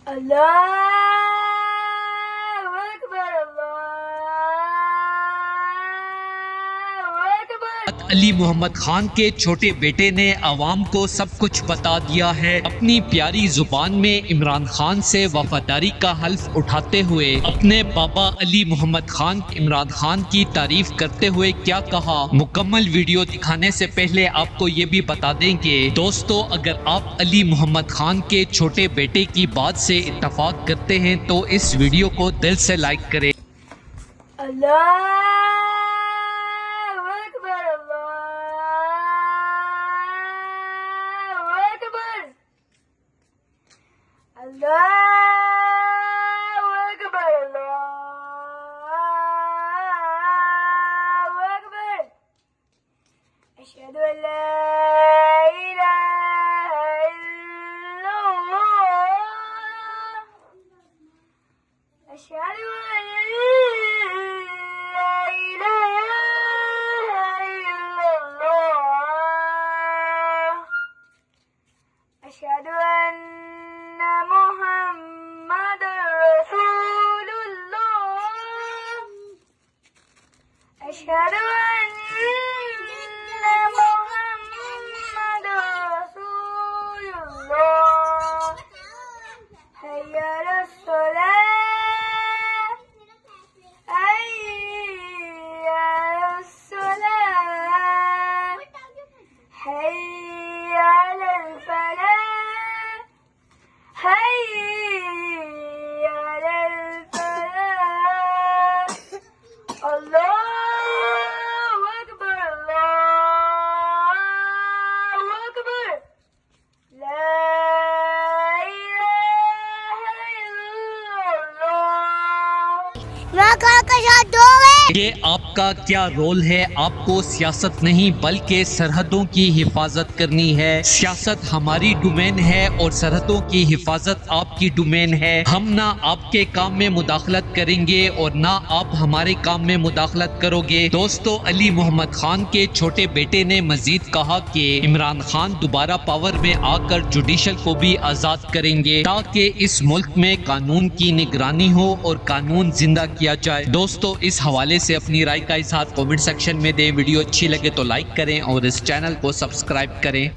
اللہ اکبر اللہ اکبر۔ علی محمد خان کے چھوٹے بیٹے نے عوام کو سب کچھ بتا دیا ہے۔ اپنی پیاری زبان میں عمران خان سے وفاداری کا حلف اٹھاتے ہوئے اپنے بابا علی محمد خان عمران خان کی تعریف کرتے ہوئے کیا کہا، مکمل ویڈیو دکھانے سے پہلے آپ کو یہ بھی بتا دیں کہ دوستو، اگر آپ علی محمد خان کے چھوٹے بیٹے کی بات سے اتفاق کرتے ہیں تو اس ویڈیو کو دل سے لائک کریں۔ اللہ اکبر اللہ اکبر۔ اللہ اکبر اللہ اکبر۔ اشہد ان لا الہ الا اللہ۔ اشہد ان أشهد أن محمد رسول الله۔ أشهد أن محمد رسول الله۔ حي على الصلاة، حي على الصلاة، حي على الفلاح، حي على الفلاح۔ اللہ اکبر اللہ اکبر۔ لا الہ الا اللہ۔ یہ آپ کا کیا رول ہے؟ آپ کو سیاست نہیں بلکہ سرحدوں کی حفاظت کرنی ہے۔ سیاست ہماری ڈومین ہے اور سرحدوں کی حفاظت آپ کی ڈومین ہے۔ ہم نہ آپ کے کام میں مداخلت کریں گے اور نہ آپ ہمارے کام میں مداخلت کرو گے۔ دوستو، علی محمد خان کے چھوٹے بیٹے نے مزید کہا کہ عمران خان دوبارہ پاور میں آ کر جوڈیشل کو بھی آزاد کریں گے تاکہ اس ملک میں قانون کی نگرانی ہو اور قانون زندہ کیا جائے۔ دوستو، اس حوالے سے اپنی رائے کا اظہار کمنٹ سیکشن میں دیں۔ ویڈیو اچھی لگے تو لائک کریں اور اس چینل کو سبسکرائب کریں۔